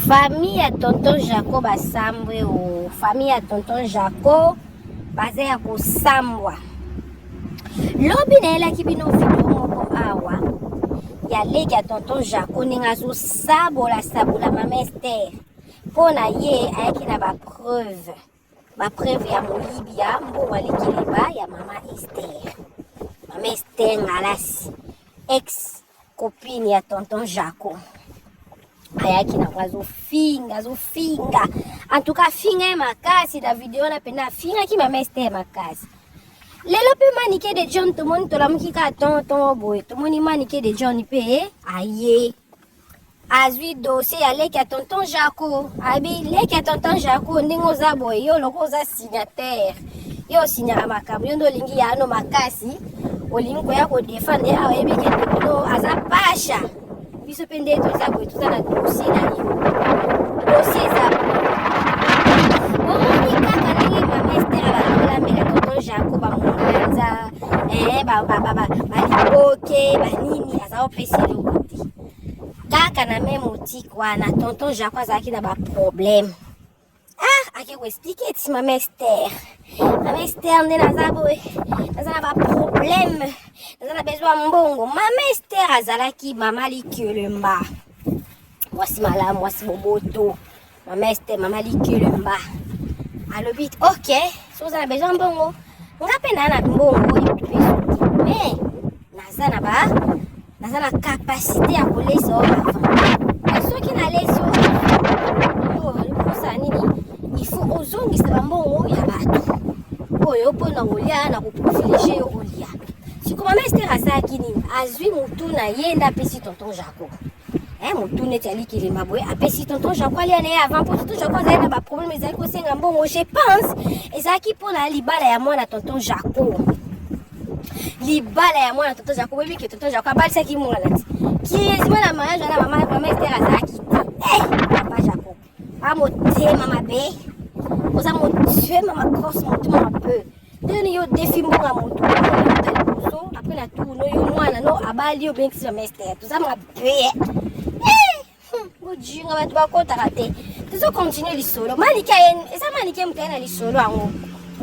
Famille ya tonton Jaco basambwe o famille ya tonton Jaco baza ya kosambwa. Lobi na elaki bino video moko awa ya leki ya tonton Jaco ninga zo sabola mama Esther pona ye ayaki na ba preuve ya moyibi ya mbongo alikileba ya mama Esther. Mama Esther ngalasi ex copine ya tonton Jaco. Ayaki na wazo finga. En tout cas finga makasi da video na pena finga ki mama Esther makasi. Lelo pe manike de John to moni to la mukika tonton boy. To moni manike de John pe aye. Azwi dossier ya leki ya tonton Jaco. Abi leki ya tonton Jaco ndingo za boy yo loko za signataire. Yo signara makambo yo ndo lingi ya no makasi. Olingo ya ko defendre ya oyebi ke no aza pasha. Biso pende toza boy tuza na dossier na yo. Dossier za omoni kaka ndenge mama Esther abalola mbele tonton Jaco bamonganza baliboke banini aza opesi lokote kaka na meme otiki wana tonton Jaco azalaki na baproblème. Ake koexplike ti mama Esther nde naza boye naza na baproblème naza na besoin mbongo. Mama Esther azalaki mama likelemba mwasi malamu mwasi boboto. Mama Esther mama likelemba alobi ok so oza na besoin mbongo nga mpe naa na mbongo oyo tupesoki me naza na kapasité ya kolesa oyo avant soki nalesi oyo posa nini ifo ozongisa bambongo ya bato oyo mpona kolia na koprivilégie yo kolia. Siko mama Esther asalaki nini azwi motu na ye nde apesi tonton Jaco motu neti alikilema boye apesi tonton Jaco alia na ye avant mpo tonton Jaco azali na baproblème ezalaki kosenga mbongo. Je pense ezalaki mpona libala ya mwana tonton Jaco. Libala ya mwana tonton Jaco boyebi ke tonton Jaco abalisaki mwana ti kiezima na mariage wana mama Esther azalaki te papa Jaco amotema mabe oza motue mama crosse motema mabe ndeni yo defi mbonga motu taliposo apres na tuno yo mwana no abali yo bengisi mama Esther toza mabe bojinga bato bakotaka te tozokontinue lisolo manike eza manike mutali na lisolo yango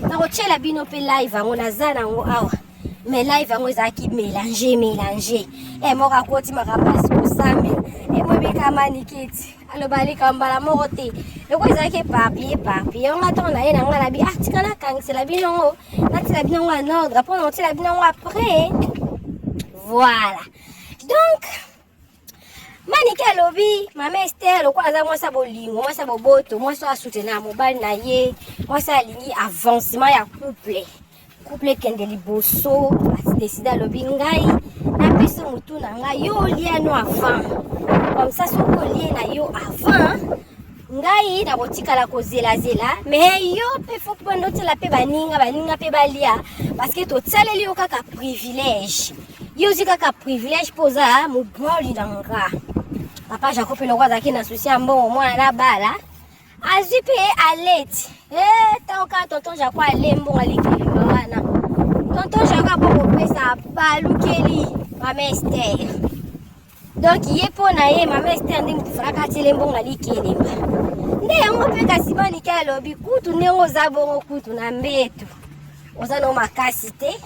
nakotyela bino mpe live yango naza nango awa mais live yango ezalaki mélange moko akoti makambasi kosambela moyebika manike ti aloba likambala moko te loko ezalaki eparpille yango ntango na ye na nga nabi tika nakangisela bino yango natila bino yango en ordre mpo naotila bino yango après voilà. Donc manike alobi mama Esther lokola aza mwasi bolingo mwasi boboto mwasi asoutenir mobali na ye mwasi alingi avancement ya couple kende liboso asideside alobi ngai napesi motu na ngai yo olia no avant comme ça soki olie na yo avant ngai nakotikala kozelazela mais yo mpe fo mpo ndotela mpe baninga mpe balia parce que totialeli yo kaka privilège yo ozwi kaka privilège mpo oza mobali na nga. Papa Jaco mpe loko azalaki na susi ya mbongo mwana na bala azwi mpe aleti ntango kaka tonton Jaco ale mbongo alikelema wana tonton Jaco apokopesa balukeli mama Esther. Donc ye mpo na ye mama Esther ndenge tufalaka atiele mbongo alikelema nde yango mpe kasi manike alobi kutu ndenge oza bongo kutu na mbeto oza no makasi te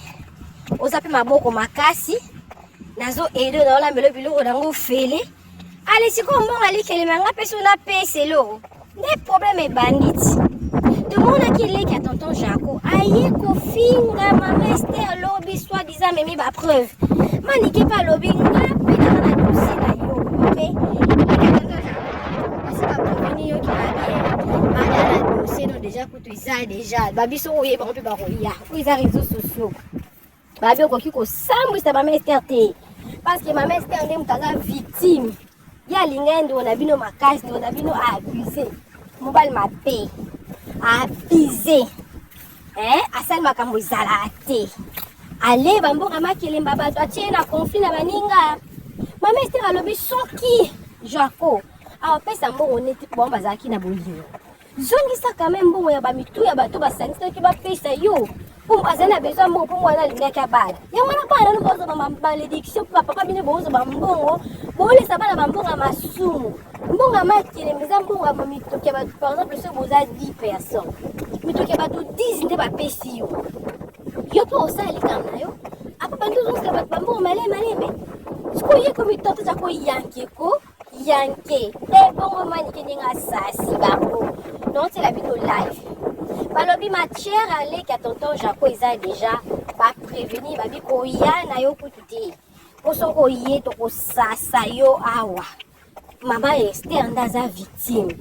oza mpe maboko makasi nazo edo naolambela biloko nango fele ale siko mbongo alikelema nga mpe so napesa eloko nde problème ebanditi tomonaki leki ya tonton Jaco aye kofinga mama Esther lobi soi-disant memi bapreuve manike mpe alobi nga mpe naza na dossier na yo mpe asi bapreveni yo bada na dossier no déjà kutu eza déjà babiso oyebango mpe bakoya oyo eza réseaux sociaux babi okoki kosambwisa mama Esther te parce que mama Esther nde moto aza victime ye alingai ndo na bino makasi ndo na bino aabuse mobali mabe abuse asali makambo ezala te aleba mbongo makelemba bato atie na conflit na baninga. Mama Esther alobi soki Jaco apesa mbongo neti po bazalaki na bolingo zongisa quand même mbongo ya bamitu ya bato basangisa ki bapesa yo Pour azana besoin mbongo pour mwana lingaka bala. Ya mwana bala no bozo ba malédiction papa bine bozo ba mbongo. Bole sabana ba mbongo masumu. Mbongo makile meza mbongo ba mitoke ba par exemple ce boza 10 personnes. Mitoke ba 10 nde ba pesi yo. Yo po osali kana yo. Apa bantu zonse ba mbongo malembe. Siko ye ko mitoto za ko yanke ko. Yanke. E bongo mani keninga sasi bango. Non c'est la vidéo live. Balobi matière allé qu'à tonton Jaco ils déjà pas prévenir babi koya na yo kututi. Poso koye to ko sasa yo awa. Maman Esther ndaza victime.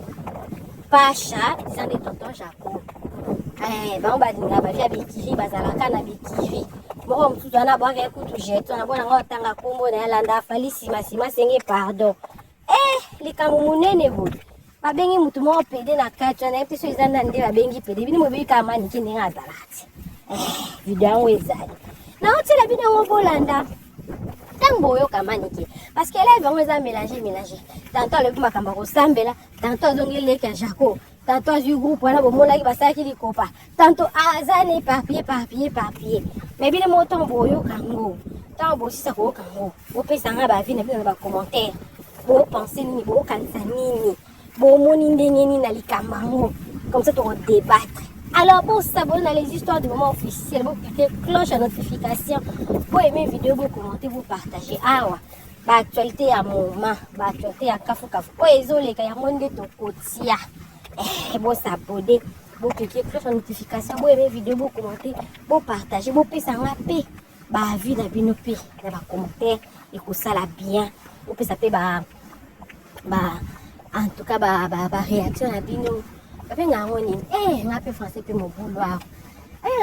Pacha disant de tonton Jaco. Ba ba dinga ba via bikiri bazalaka na bikiri. Moko mtutu ana bwa ke kutu jeto na bona ngotanga kombo na landa fali sima senge pardon. Likambo munene boy. Babengi mutu mo pede na kacha na episo izanda nde babengi pede bini mobi kama niki ninga zalati video yangu ezali na otela bino ngo bolanda tango yo kama niki parce que là ils vont mélanger tantôt le makamba ko sambela tantôt zongele ka Jaco tantôt du groupe wana bomona ki basaki likopa tantôt azane papier mais bino mo tombo yo kango tango sisa ko kango opesa nga ba vie na bino ba commentaire bo penser ni bo kanisa nini. Bon, mon indéni na likambango. Comme ça, tu vas débattre. Alors, pour s'abonner à les histoires du moment officiel, vous cliquez cloche à notification. Pour aimer vidéo, vous commentez, vous partagez. Ah ouais. Bah, actualité à moment. Bah, actualité à Kafu. Oh, désolé, quand il y a monde de ton côté. Vous s'abonner. Vous cliquez cloche à notification. Vous aimer vidéo, vous commentez, vous partagez. Vous pouvez s'en rappeler. Bah, vie d'abinopi. Dans les commentaires. Et que ça la bien. Vous pouvez s'appeler, en tout cas, réaction à bino. Après, on français puis mon boulot.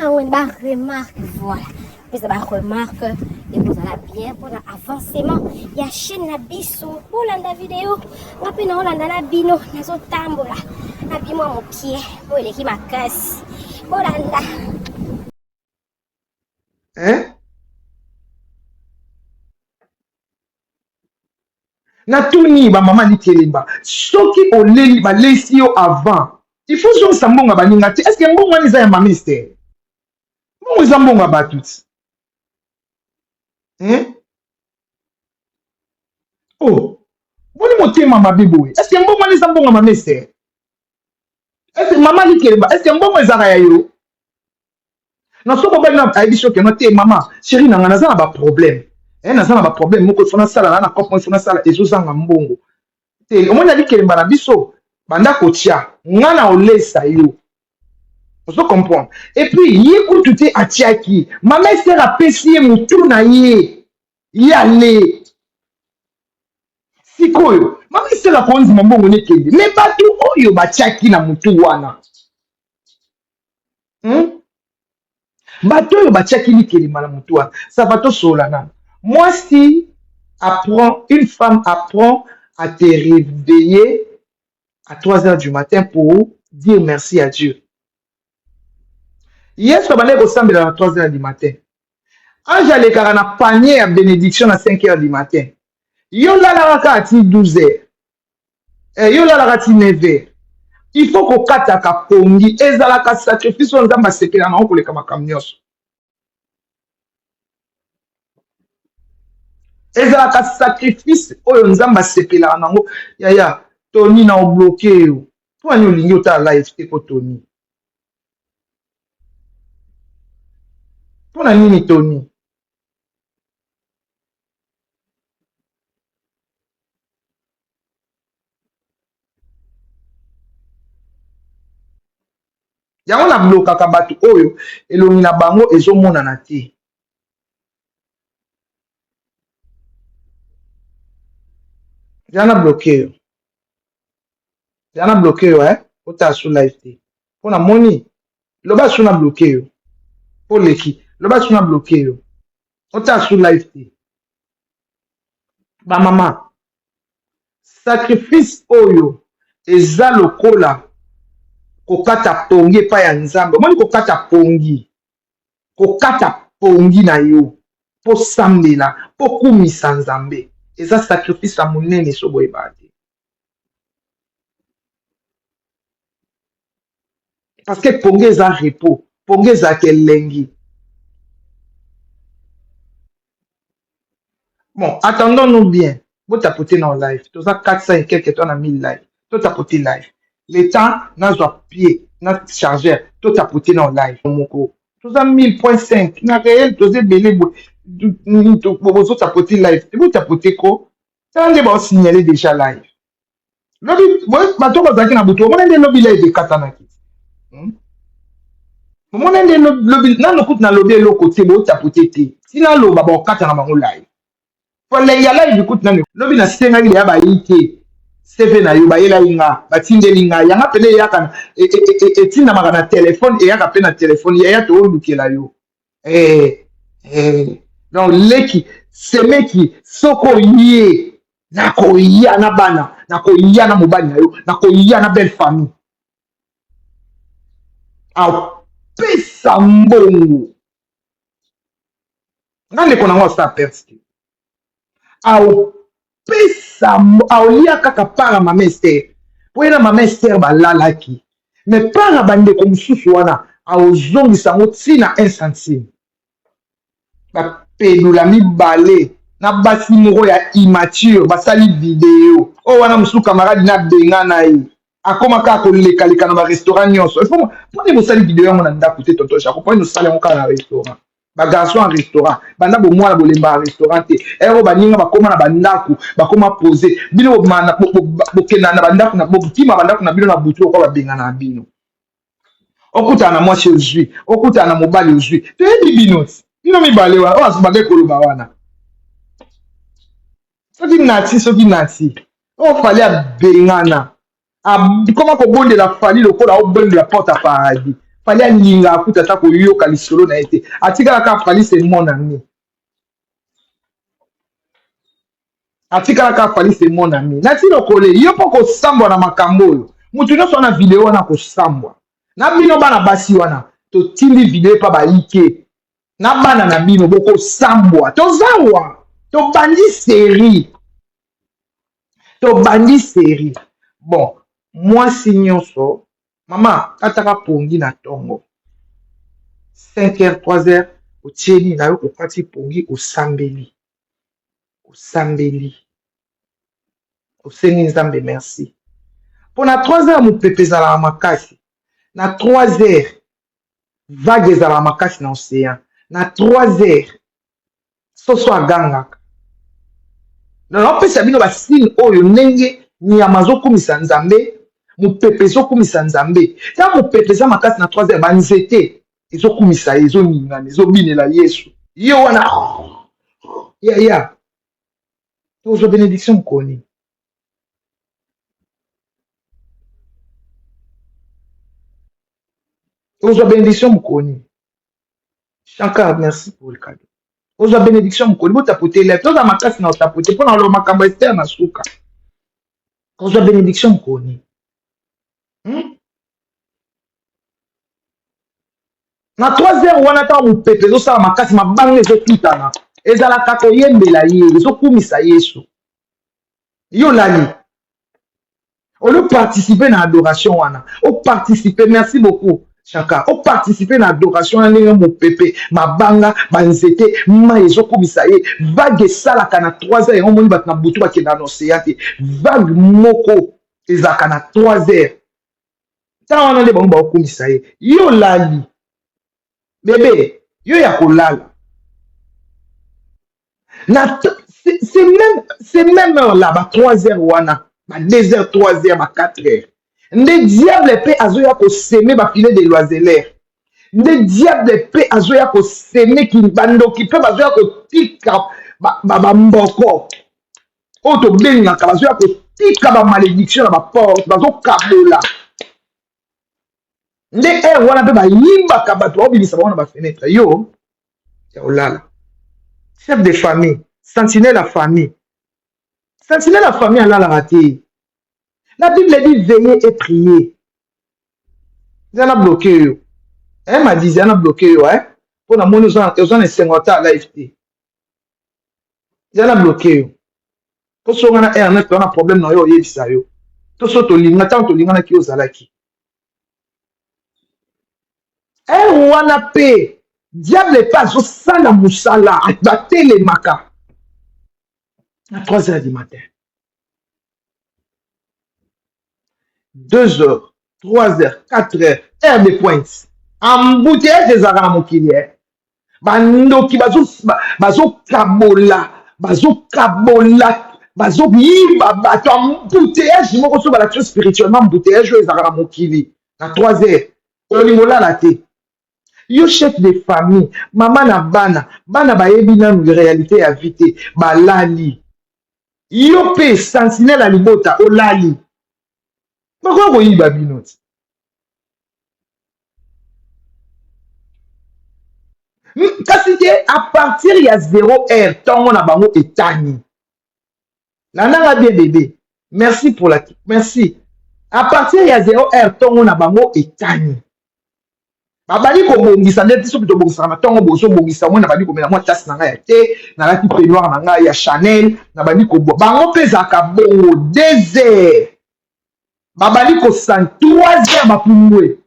On remarque, voilà. Puis ça remarque, et vous allez bien pour l'avancement. Il y a chaîne la biso, pour la vidéo. Après, on a la bino, la zo tambola. La bimo mon pied, pour les qui m'a casse. Pour Hein? Na tuni ba mama likelemba soki oleli ba lesi yo avant il faut que ça mbonga baninga te est-ce que mbonga ni za ya mamiste mbonga za mbonga ba tout hein oh boni motema mabibo est-ce que mbonga ni za mbonga mamiste est-ce que mama likelemba est-ce que mbonga za ya yo na soko ba na aibiso ke no te mama chérie na ngana za na ba problème naza na ba problème moko fona sala na kopo fona sala ezozanga mbongo te omona likelemba na biso banda kotia ngana olesa yo ozo comprendre et puis ye kutu te atiaki mama sera pesi ye mutu na ye yale sikoyo mama sera konzi mbongo nekende me batu oyo batiaki na mutu wana bato oyo batiaki likelemba na mutu wana ça va to sola na moi, si une femme apprend à te réveiller à 3 heures du matin pour dire merci à Dieu. Hier, je suis ressemble à 3 heures du matin. Quand j'allais car un panier à bénédiction à 5 heures du matin. Yo la la rakati 12 heures. Yo la la rakati 9 heures. Il faut qu'on kata ka pongi. Ezalaka sacrifice on zamba sekela na ko le kama kamnyoso. Ezalaka sacrifice oyo nzamba sepela nango yaya Tony na obloqué yo to ani olingi ota live te ko Tony pona nini Tony yango na blokaka bato oyo elongi na bango ezomona na te yana bloqué yo ota su live te pona moni loba su na bloqué yo po leki loba su na bloqué yo ota su live te ba mama sacrifice oyo eza lokola kokata pongi epai ya nzambe omoni kokata pongi na yo po sambela po kumisa nzambe eza sacrifice ya monene so boyeba te parce que pongi eza repos pongeza kelengi. Bon, attendons-nous bien. Vous tapotez dans le live. Tout ça, 400 et quelques temps, on a 1000 live. Tout tapotez live. Le temps, n'a pas pied, n'a chargeur. Tout tapotez dans le live. Tout ça, 1000.5. N'a réel, tout ça, belé, vous tapotez live. Et vous tapotez quoi? Ça, on va signaler déjà live. Lobby, maintenant, vous avez un bouton. On a des lobby live de Katanaki. On a des lobby, n'a pas de lobby l'autre côté, vous tapotez. Sinon, l'eau, bah, bon, Katanaki live. Les ya live écoute nani lobi na senga ile ya ba yike CV na yo ba yela inga ba tindelinga yanga pele ya kana tinda makana téléphone et yaka pe na téléphone ya to lukela yo donc leki semeki soko yie na ko ya na bana na ko ya na mobali na yo na ko ya na belle famille au pesa mbongo ngale kona ngo sta persti au pesa aulia kaka para mama Esther po na mama Esther balalaki mais para bande ko mususu wana au zongi sango tina 1 centime ba pelula mibale na basi moko ya immature basali video o wana mususu camarade na benga na ye akoma kaka koleka na ba restaurant nyonso il faut pone mosali video yango na ndako te tonto chako pone mosali yango kaka na restaurant ba garçon en restaurant banda bo mwana bolemba restaurant te ero baninga bakoma na bandako bakoma poser bino mana bokena na bandako na bobutima bandako na bino na butu ko babenga na bino okuta na mwasi ozwi okuta na mobali ozwi te bino bino mibale wa o asubage koloba wana soki nati o fali abengana comment ko bonde la fali lokola o bonde la porte à paradis fallait alinga akuta ta ko yoka lisolo na été atika ka fali c'est mon ami atika ka fali c'est mon ami nati lokole yo poko sambwa na makambo oyo mutu nyonso na video na ko sambwa na bino bana basi wana to tindi video pa ba ike na bana na bino boko sambwa to zawa to bandi série bon moi signonso maman, ataka pongi na tongo. 5h, 3h, au tieni na yo ko kati pongi au sambeli. Au sambeli. Au sengi nzambe merci. Pour na 3h mu pepe za la makasi. Na 3h vague za la makasi na océan. Na 3h soso aganga. Na pesa bino ba signe oyo ndenge nyama zo kumisa nzambe. Mupepe zo kumisa nzambe ta mupepe za makasi na 3h banzete ezo kumisa ezo ningana ezo binela Yesu yo wana ya tozo bénédiction mkoni tozo bénédiction mkoni Shankar merci pour le cadeau tozo bénédiction mkoni bo tapoter lèvre tozo makasi na tapoter pona lo makambo Esther na suka tozo bénédiction mkoni na 3h wana ta mu pepe zo sala makasi mabange zo kitana ezala kako yembela ye zo kumisa Yesu yo lali on participer na adoration wana on participer merci beaucoup Chaka on participer na adoration wana mu pepe mabanga banzete ma ezo kumisa ye vague sala kana 3h et on moni bat na butu ba kenda no séate vague moko ezaka na 3h ta wana nde bango ba kumisa ye yo lali bébé yo ya kolala na c'est même là ba 3h wana ba 2h 3h ba 4h nde diable pe azoya ko semer ba filet de l'oisellaire nde diable pe azoya ko semer ki bandoki pe bazoya ko tika ba mboko o to benga ka bazoya ko tika ba malédiction na ba porte bazo kabola nde wana pe ba yimba ka bato obimisa ba wana ba fenêtre yo ya olala chef de famille sentinelle la famille alala raté la Bible dit veiller et prier ils en a bloqué yo elle m'a dit ils en a bloqué yo hein pour na moni ils ont 50 à live t ils en a bloqué yo pour so ngana internet on a problème na yo yebisa yo to so to linga tant to linga na ki ozalaki wana pe diable pas osala musala batelemaka à 3 heures du matin. 2 heures, 3 heures, 4 heures, heure de pointe. Embouteillage ezalaka na mokili. Bandoki bazokabola bazoyiba bato embouteillage moko so balakisi spirituellement embouteillage oyo ezalaka na mokili na 3 heures olingo olala te. Yo chef de famille mama na bana bayebi nanu réalité ya vie te balali. Yo pe sentinelle ya libota olali bakoki koyiba bino te. Kasi te à partir ya 0 heure ntongo na bango etani nananga bien bébé merci pour la merci à partir ya 0 heure ntongo na bango etani babali kobongisa nde soki tobongisaka na ntongo bozobongisa mwe nabandi komela mwa tasi na ngai ya te nalati peignoir na ngai ya Chanel nabandi kobo bango mpe ezalaka bongo 2 heures babali kosana 3 heures bapumbwe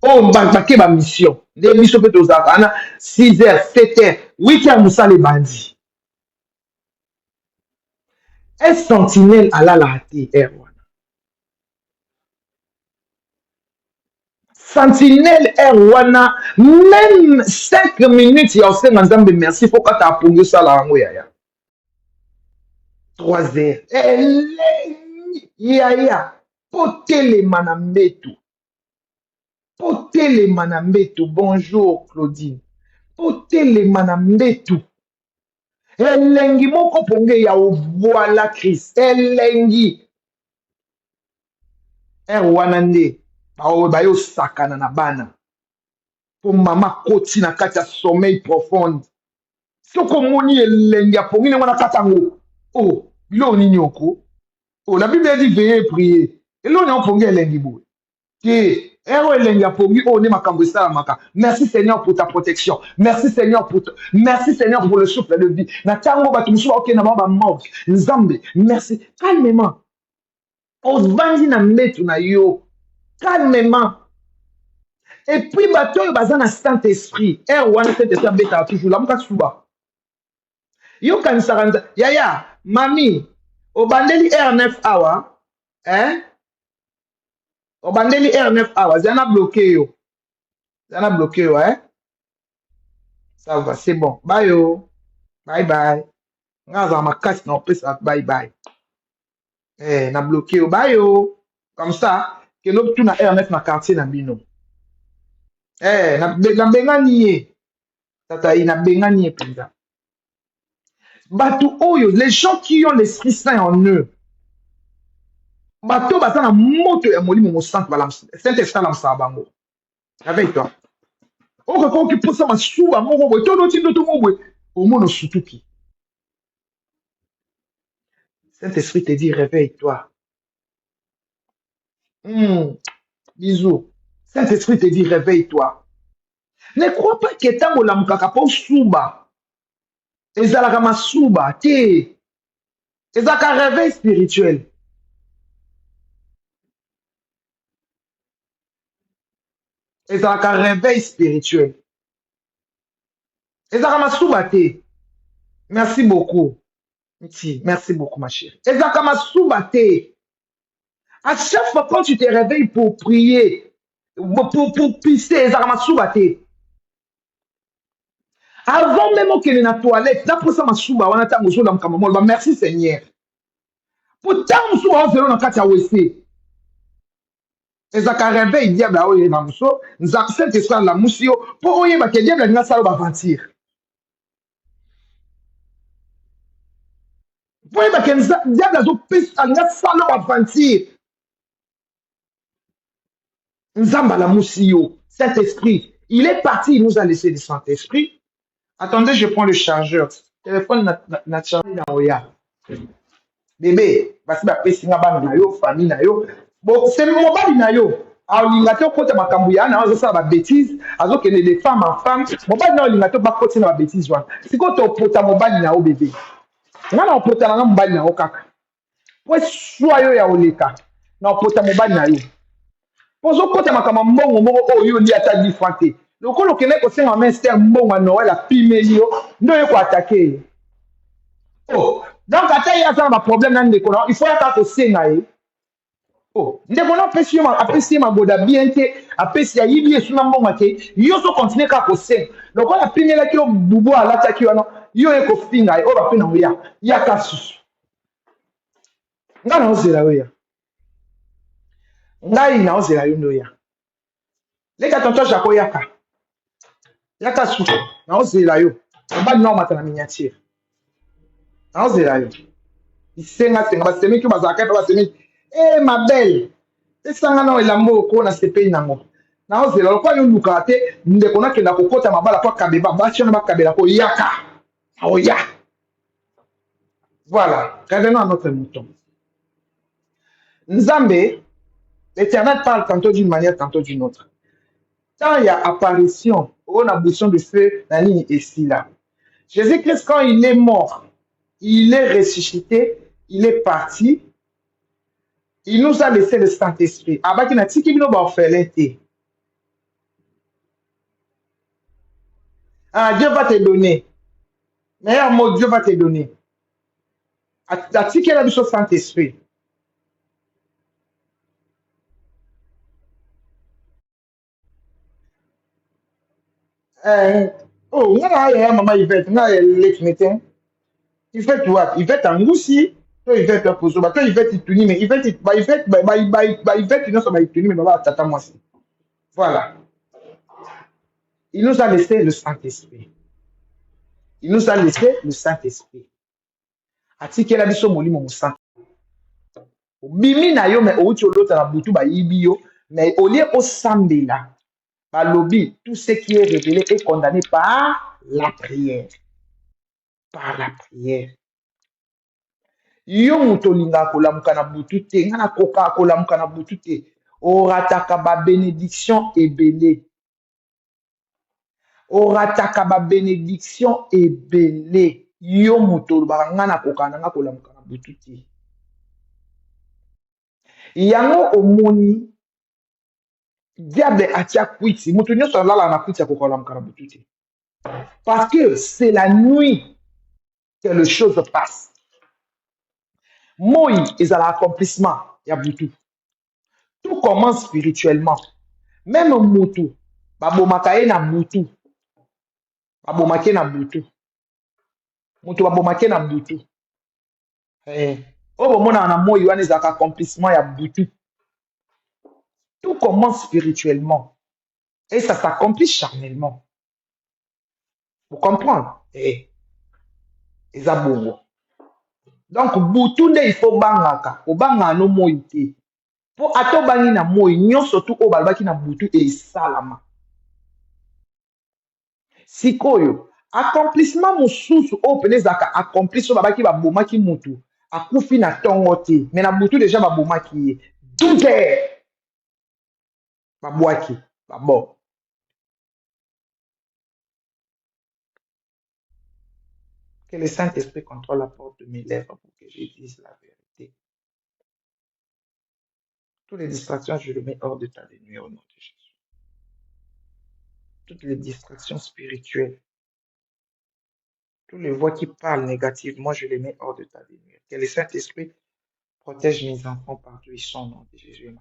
oh bake ba mission nde biso mpe tozalaka wana 6 heures 7 heures 8 heures mosala ebandi. Un sentinelle alala te heure wana sentinelle heure wana même 5 minutes ya osenga nzambe merci fo kata apongi osala yango yaya 3 heures elengi yaya po telema na mbetu. Potelema na mbetu, bonjour Claudine. Potelema na mbetu. Elengi moko ponge ya ovoila Christ. Elengi. Wana nde. Bayo sakana na bana. Po mama koti na kati ya sommeil profonde. Soko moni elengi apongi ne wana katango. Oh, bilo nini oko. Oh, la Bible dit veillez et prier. Elo ni apongi elengi boue. Que merci Seigneur pour ta protection. Merci Seigneur pour le souffle de vie. Merci. Calmement. Osbandi na metu na yo. Calmement. Et puis bato bazan na Saint-Esprit. Wana Saint-Esprit beta toujours la muka suba. Yo kan saranda. Yaya, mami, obandeli R9 awa, hein? Obandeli R9 hours, zana bloqué yo. Zana bloqué yo, hein? Ça va, c'est bon. Bye yo. Bye bye. Ngaza ma casse na pesa bye bye. Na bloqué yo. Bye yo. Comme ça, que l'autre tout na R9 na quartier na bino. Na bengani ye. Tata na bengani ye penda. Batu oyo, les gens qui ont l'Esprit Saint en eux. Bato basana moto ya molimo mo centre balam Saint-Esprit la msabango. Réveille-toi. Oko ko ki posa masuba moko boy to noti ndoto mo boy au mono sutuki. Saint-Esprit te dit réveille-toi. Bisous. Saint-Esprit te dit réveille-toi. Ne crois pas que tango la mukaka po suba. Ezalaka masuba te. Ezaka réveil spirituel. Et ça a un réveil spirituel. Et ça a merci beaucoup. Merci beaucoup, ma chérie. Et ça a à chaque fois quand tu te réveilles pour prier, pour pisser, ça a avant même qu'il y ait une toilette, là pour ça, merci Seigneur. Pourtant, on se dans le WC. Et ça a réveillé le diable à oye na muso, nous avons cette histoire la musio pour oye ba que diable na salo ba mentir. Pour oye ba que diable zo pis na salo ba mentir. Nzamba la musio, Saint-Esprit, il est parti, il nous a laissé le Saint-Esprit. Attendez, je prends le chargeur. Téléphone na chargé na oya. Bébé, basi ba pesi nga bana na yo, famille na yo. Bon, c'est mon mobile na yo. Alors, l'ingato côté ma kambuya na zo ça ba bêtise, azo que les femmes en femmes, mobile na l'ingato ba côté na ba bêtise joint. Si ko to pota mobile na o bébé. Na pota na mobile na o kaka. Po soyo ya oleka. Na pota mobile na yo. Pozo kota makama mbongo moko oyo li ata differente. Lokolo kene ko senga mester mbongo Noël a pimelio ndo yo ko attaquer. Oh, donc ata ya ça ma problème nan ndeko na il faut ya ka ko senga e. Oh, ndeko na apesi ma boda bien te apesi ya yibi esu na mbongo ke yo so continuer ka ko senga. Lokola pimela ki o bubu ala ta ki wana yo e ko finga e o ba pina ya. Ya ka susu. Nga na ozela yo ya. Ngai na ozela yo ndo ya. Leka tonton Jaco yaka. Yaka susu. Na ozela yo. Ba no mata na miniature. Na ozela yo. Isenga senga ba semi ki bazaka ba semi. Eh ma belle. Esanga na elambo ko na sepe nango. Na ozela lo kwa yo luka te ndeko na kenda kokota mabala kwa kabeba ba chona ba kabela ko yaka. Oh ya. Voilà. Revenons à notre mouton. Nzambe, l'Éternel parle tantôt d'une manière, tantôt d'une autre. Quand il y a apparition, on a besoin de feu, la ligne ici là. Jésus-Christ, quand il est mort, il est ressuscité, il est parti, il nous a laissé le Saint-Esprit. Ah, Dieu va te donner. Meilleur mot, Dieu va te donner. As-tu qu'il a vu le Saint-Esprit? Oh, maman Yvette, Yvette what? Yvette en Russie, toi Yvette pour ça, toi Yvette il tourne mais Yvette Yvette il ne s'en va tourner mais va tata moi aussi. Voilà. Il nous a laissé le Saint-Esprit. Il nous a laissé le Saint-Esprit. Ati kela biso molimo mo Saint. Bimi na yo mais outi olota na butu ba yibi yo mais au lieu au sambela. Balobi, tout ce qui est révélé est condamné par la prière. Par la prière. Yo muto linga kolamuka na butu te, ngana koka kolamuka na butu te. Orataka ba bénédiction ebele. Orataka ba bénédiction ebele. Yo muto ba ngana koka na kolamuka na butu te. Yango omoni diable atia kwiti, muto nyoso lala na kwiti ya kolamuka na butu te. Parce que c'est la nuit que les choses passent. Moi, ils ont l'accomplissement. Il y a beaucoup. Tout commence spirituellement. Même Moutou. Babomakaye na Moutou. Babomake na Moutou. Moutou babomake na Moutou. Oh, bon, on a moi, il y a des accomplissements. Il y a beaucoup. Tout commence spirituellement. Et ça s'accomplit charnellement. Vous comprenez? Et ça bon. Donc, Boutou, il faut bangaka. Au banga no moïté. Pour atobangi na moi, nyon surtout au balbaki na Boutou et salama. Sikoyo, accomplissement mosusu au penezaka accomplissement babaki ba bomaki mutu. Akufi na tongo te. Mais na Boutou déjà ba bomaki ye. 12 heures. Ba boaki. Ba bon. Que le Saint-Esprit contrôle la porte de mes lèvres pour que je dise la vérité. Toutes les distractions, je les mets hors de ta nuit au nom de Jésus. Toutes les distractions spirituelles, toutes les voix qui parlent négativement, je les mets hors de ta lumière. Que le Saint-Esprit protège mes enfants partout ils sont au nom de Jésus.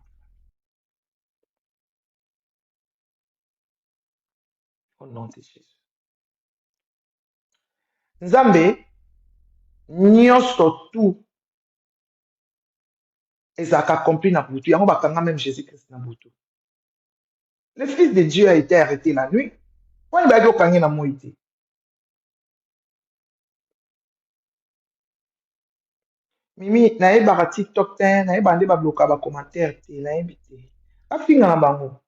Au nom de Jésus. Nzambe, nyonso tout ezaka accompli na butu. Yango bakanga même Jésus-Christ na butu. Le Fils de Dieu a été arrêté la nuit. Pourquoi il va dire okangi na moïté? Mimi, naebaka TikTok te, naeba nde babloka ba commentaire te, naebi te. Afinga na bango.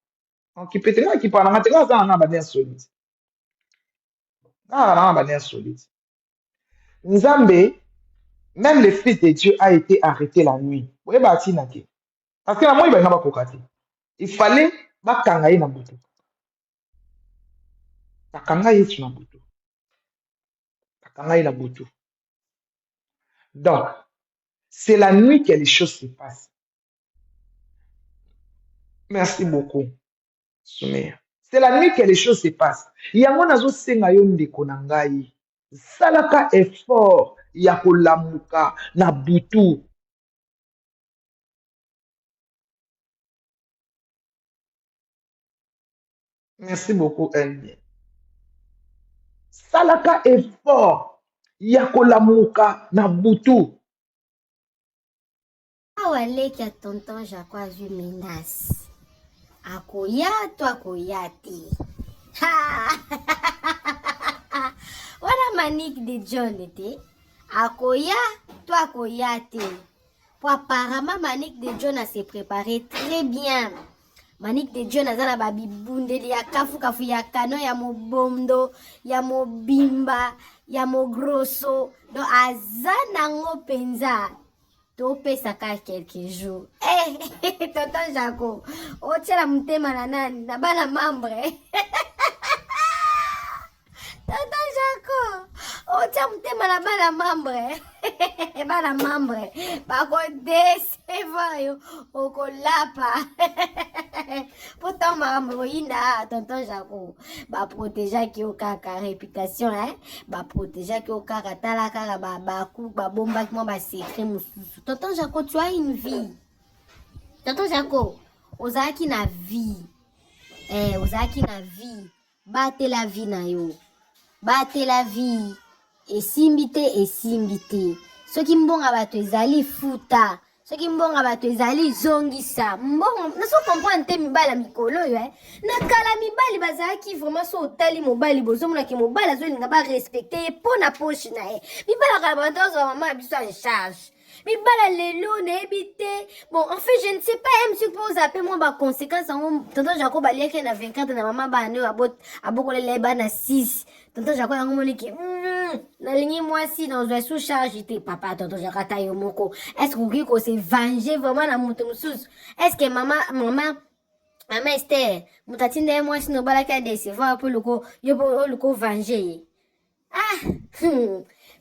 Okipe te nga kipa na nga te nga za na ba insolite. Na ba insolite. Nzambe, même le Fils de Dieu a été arrêté la nuit. Oye ba tina te. Parce que la moi il va kokati. Il fallait bakanga ye na butu. Bakanga Yesu na butu. Bakanga ye na butu. Donc, c'est la nuit que les choses se passent. Merci beaucoup, Soumeya. C'est la nuit que les choses se passent. Yango nazosenga yo ndeko na ngai. Salaka effort ya kolamuka na butu. Merci beaucoup, Elmi. Salaka effort ya kolamuka na butu. Awa leki ya tonton Jaco azwi menace. Akoya to akoya te. Wana Manique de John te. Akoya to akoya te. Pour apparemment Manique de John a se préparé très bien. Manique de John azana babi bundeli ya kafu kafu ya kano ya mobondo ya mobimba ya mogrosso. Donc azana ngo penza. Topesaka quelques jours. Eh, tonton Jaco, otiela mutema na nani na bana membre. Tonton Jaco, otia mutema na bana membre. Bana membre, bako décevoir yo, okolapa. Pourtant makambo yinda tonton Jaco, ba protéger ki o kaka réputation ba protéger ki o kaka tala kaka ba ku ba bomba ki mo ba secret mususu. Tonton Jaco, tu as une vie. Tonton Jaco, ozaki na vie. Ozaki na vie. Bate la vie na yo. Bate la vie. Esimbite. Soki mbonga bato ezali futa. Soki mbonga bato ezali zongisa. Mbonga, naso comprendre te mibala mikolo yo nakala mibali bazalaki vraiment so otali mobali bozomona ke mobali azolinga ba respecter pona poche na ye. Mibala kala bantozo mama biso en charge. Mibala lelo neyebi te. Bon, en fait, je ne sais pas même si vous appelez moi ba conséquence en tonton Jaco baliaki na 24 na mama ba ne abokole leba na 6. Tonton Jaco yango moniki na lingi mwasi dans un sous charge te papa tonton Jaco tayo moko. Est-ce que vous se venger vraiment na mutu mususu? Est-ce que maman Esther mutatinde mwasi no balaka décevoir pour luko venger?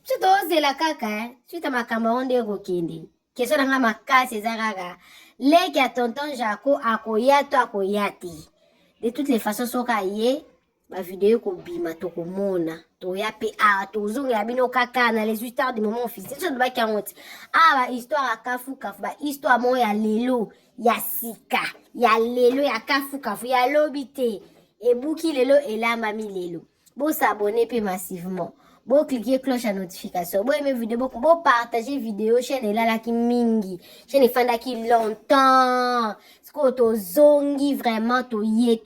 Suto ozela kaka suite makambo onde kokende keso nanga makasi eza kaka leki ya tonton Jaco akoya to akoya te. De toutes les façons soka ye ba vidéo kobima tokomona toya pe tozongela bino kaka na les 8 heures du moment officiel so ba kiangote ba histoire ya kafu ba histoire mo ya lelo ya sika ya lelo ya kafu ya lobi te ebuki lelo elamba mi lelo. Bo s'abonner pe massivement. Bon cliquer cloche à notification. Bon aimer vidéo, bon partager vidéo chaîne là la ki mingi. Chaîne fanda ki longtemps. Sko to zongi vraiment to ye.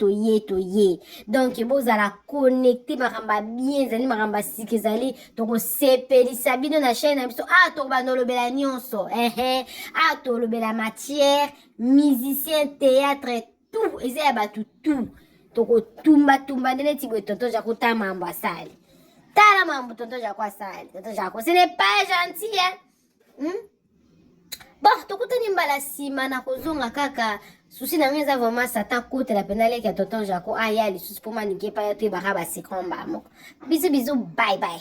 Donc bon za la connecter maramba bien zali maramba sike zali to ko sepeli sabino na chaîne biso to ba no lobela nyonso. To lobela matière, musicien, théâtre tout. Eza ba tout. To ko tumba ndene tibo tonton Jaco ta mambo asali. Tala mambo tonton Jaco asali. Tonton Jaco, ce n'est pas gentil, Bon, tokutani mbala sima na kozonga kaka. Souci na ngeza vraiment satan kote la penale ki tonton Jaco. Ya lisusu pour manike pa yote baka ba sekomba moko. Bisous, bye bye.